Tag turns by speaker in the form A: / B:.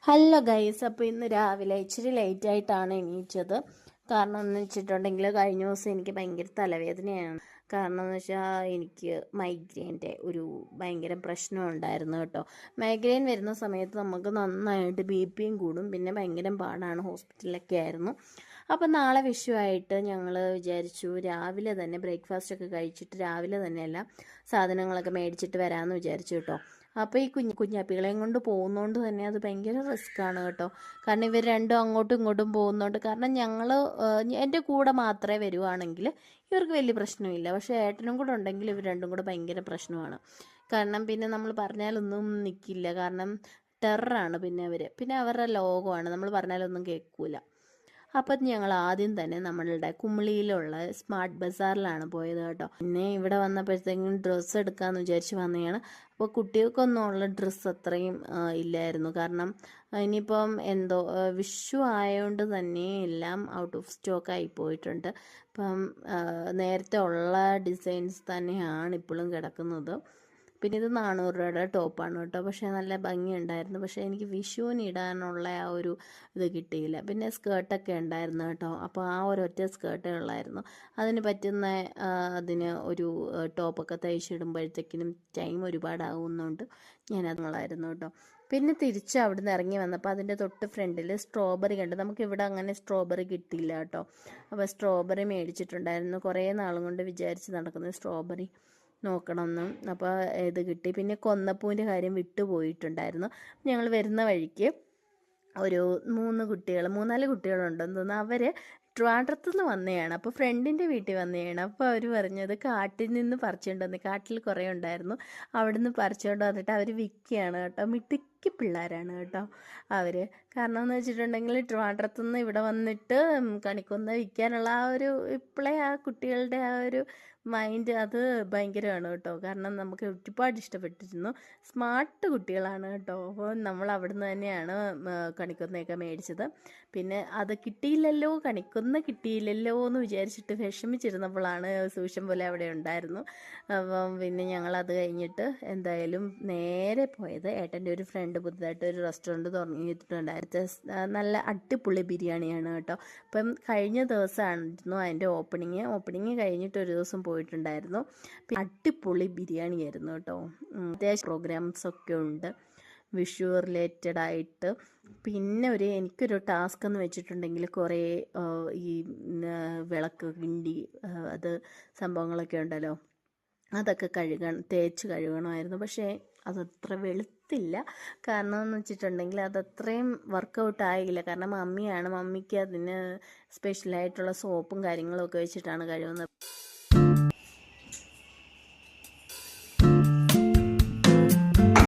A: Hello guys, അപ്പോൾ ഇന്ന് രാവിലെ ഇച്ചിരി ലേറ്റായിട്ടാണ് എണീറ്റത്. കാരണം എന്ന് വെച്ചിട്ടുണ്ടെങ്കിൽ കഴിഞ്ഞ ദിവസം എനിക്ക് ഭയങ്കര തലവേദനയാണ്. കാരണം എന്ന് വെച്ചാൽ എനിക്ക് മൈഗ്രെയിൻ്റെ ഒരു ഭയങ്കര പ്രശ്നം ഉണ്ടായിരുന്നു കേട്ടോ. മൈഗ്രെയിൻ വരുന്ന സമയത്ത് നമുക്ക് നന്നായിട്ട് BP കൂടും, പിന്നെ ഭയങ്കര പാടാണ്, ഹോസ്പിറ്റലിലൊക്കെ ആയിരുന്നു. അപ്പം നാളെ വിഷുവായിട്ട് ഞങ്ങൾ വിചാരിച്ചു രാവിലെ തന്നെ ബ്രേക്ക്ഫാസ്റ്റൊക്കെ കഴിച്ചിട്ട് രാവിലെ തന്നെ എല്ലാം സാധനങ്ങളൊക്കെ മേടിച്ചിട്ട് വരാമെന്ന് വിചാരിച്ചു കേട്ടോ. അപ്പോൾ ഈ കുഞ്ഞാപ്പികളെയും കൊണ്ട് പോകുന്നതുകൊണ്ട് തന്നെ അത് ഭയങ്കര റിസ്ക്കാണ് കേട്ടോ. കാരണം ഇവർ രണ്ടും അങ്ങോട്ടും ഇങ്ങോട്ടും പോകുന്നതുകൊണ്ട്, കാരണം ഞങ്ങൾ എൻ്റെ കൂടെ മാത്രമേ വരുവാണെങ്കിൽ ഇവർക്ക് വലിയ പ്രശ്നമില്ല. പക്ഷേ ഏട്ടനും കൂടെ ഉണ്ടെങ്കിൽ ഇവർ രണ്ടും കൂടെ ഭയങ്കര പ്രശ്നമാണ്. കാരണം പിന്നെ നമ്മൾ പറഞ്ഞാലൊന്നും നിൽക്കില്ല. കാരണം ടെററാണ് പിന്നെ അവരുടെ ലോകമാണ്, നമ്മൾ പറഞ്ഞാലൊന്നും കേൾക്കില്ല. അപ്പം ഞങ്ങൾ ആദ്യം തന്നെ നമ്മളുടെ കുമിളിയിലുള്ള സ്മാർട്ട് ബസാറിലാണ് പോയത് കേട്ടോ. പിന്നെ ഇവിടെ വന്നപ്പോഴത്തേക്കും ഡ്രസ്സ് എടുക്കാമെന്ന് വിചാരിച്ച് വന്നതാണ്. അപ്പോൾ കുട്ടികൾക്കൊന്നും ഉള്ള ഡ്രസ്സ് അത്രയും ഇല്ലായിരുന്നു. കാരണം ഇനിയിപ്പം എന്തോ വിഷു ആയതുകൊണ്ട് തന്നെ എല്ലാം ഔട്ട് ഓഫ് സ്റ്റോക്ക് ആയി പോയിട്ടുണ്ട്. അപ്പം നേരത്തെ ഉള്ള ഡിസൈൻസ് തന്നെയാണ് ഇപ്പോഴും കിടക്കുന്നത്. പിന്നെ ഇത് 400 രൂപയുടെ ടോപ്പാണ് കേട്ടോ. പക്ഷേ നല്ല ഭംഗിയുണ്ടായിരുന്നു. പക്ഷേ എനിക്ക് വിഷുവിന് ഇടാനുള്ള ആ ഒരു ഇത് കിട്ടിയില്ല. പിന്നെ സ്കേർട്ടൊക്കെ ഉണ്ടായിരുന്നു കേട്ടോ. അപ്പോൾ ആ ഒരൊറ്റ സ്കേർട്ടേ ഉള്ളായിരുന്നു. അതിന് പറ്റുന്ന അതിന് ഒരു ടോപ്പൊക്കെ തയ്ച്ചിടുമ്പോഴത്തേക്കിനും ടൈം ഒരുപാടാകുന്നുണ്ട്. ഞാനതുങ്ങളായിരുന്നു കേട്ടോ. പിന്നെ തിരിച്ച് അവിടുന്ന് ഇറങ്ങി വന്നപ്പോൾ അതിൻ്റെ തൊട്ട് ഫ്രണ്ടിൽ സ്ട്രോബെറി കണ്ടു. നമുക്കിവിടെ അങ്ങനെ സ്ട്രോബെറി കിട്ടിയില്ല കേട്ടോ. അപ്പോൾ സ്ട്രോബെറി മേടിച്ചിട്ടുണ്ടായിരുന്നു. കുറേ നാളും കൊണ്ട് വിചാരിച്ച് നടക്കുന്നത് സ്ട്രോബെറി നോക്കണമെന്നും. അപ്പോൾ ഇത് കിട്ടി. പിന്നെ കൊന്നപ്പൂവിൻ്റെ കാര്യം വിട്ടുപോയിട്ടുണ്ടായിരുന്നു. ഞങ്ങൾ വരുന്ന വഴിക്ക് ഒരു 3-4 കുട്ടികളുണ്ടെന്ന് തോന്നുന്നു. അവർ ട്രിവാൻഡ്രത്തു നിന്ന് വന്നതാണ്. അപ്പോൾ ഫ്രണ്ടിൻ്റെ വീട്ടിൽ വന്നതാണ്. അപ്പോൾ അവർ പറഞ്ഞത് കാട്ടിൽ നിന്ന് പറിച്ചുകൊണ്ട് വന്നു. കാട്ടിൽ കുറേ ഉണ്ടായിരുന്നു, അവിടെ നിന്ന് പറിച്ചുകൊണ്ട് വന്നിട്ട് അവർ വിൽക്കുകയാണ് കേട്ടോ. മിടുക്കി പിള്ളേരാണ് കേട്ടോ അവർ. കാരണം എന്ന് വെച്ചിട്ടുണ്ടെങ്കിൽ ട്രിവാൻഡ്രത്തു നിന്ന് ഇവിടെ വന്നിട്ട് കണിക്കൊന്ന വിൽക്കാനുള്ള ആ ഒരു ഇപ്പോഴേ ആ കുട്ടികളുടെ ആ ഒരു മൈൻഡ് അത് ഭയങ്കരമാണ് കേട്ടോ. കാരണം നമുക്ക് ഒരുപാട് ഇഷ്ടപ്പെട്ടിരുന്നു. സ്മാർട്ട് കുട്ടികളാണ് കേട്ടോ. അപ്പോൾ നമ്മൾ അവിടുന്ന് തന്നെയാണ് കണിക്കൊന്നയൊക്കെ മേടിച്ചത്. പിന്നെ അത് കിട്ടിയില്ലല്ലോ, കണിക്കൊന്ന കിട്ടിയില്ലല്ലോ എന്ന് വിചാരിച്ചിട്ട് വിഷമിച്ചിരുന്നപ്പോഴാണ് സൂക്ഷം പോലെ അവിടെ ഉണ്ടായിരുന്നു. അപ്പം പിന്നെ ഞങ്ങളത് കഴിഞ്ഞിട്ട് എന്തായാലും നേരെ പോയത് ഏട്ടൻ്റെ ഒരു ഫ്രണ്ട് പുതുതായിട്ട് ഒരു റെസ്റ്റോറൻറ്റ് തുടങ്ങിയിട്ടുണ്ടായിരുന്നു. നല്ല അടിപൊളി ബിരിയാണിയാണ് കേട്ടോ. അപ്പം കഴിഞ്ഞ ദിവസമായിരുന്നു അതിൻ്റെ ഓപ്പണിങ് കഴിഞ്ഞിട്ട് ഒരു ദിവസം പോയിട്ടുണ്ടായിരുന്നു. അടിപൊളി ബിരിയാണി ആയിരുന്നു കേട്ടോ. അത്യാവശ്യം പ്രോഗ്രാംസൊക്കെ ഉണ്ട് വിഷു റിലേറ്റഡ് ആയിട്ട്. പിന്നെ എനിക്കൊരു ടാസ്ക് എന്ന് വെച്ചിട്ടുണ്ടെങ്കിൽ കുറേ ഈ വിളക്ക് കിണ്ടി അത് സംഭവങ്ങളൊക്കെ ഉണ്ടല്ലോ, അതൊക്കെ തേച്ച് കഴുകണമായിരുന്നു. പക്ഷേ അതത്ര വെളുത്തില്ല. കാരണം എന്ന് വെച്ചിട്ടുണ്ടെങ്കിൽ അതത്രയും വർക്കൗട്ട് ആയില്ല. കാരണം മമ്മിക്ക് അതിന് സ്പെഷ്യലായിട്ടുള്ള സോപ്പും കാര്യങ്ങളും ഒക്കെ വെച്ചിട്ടാണ് കഴുകുന്നത്.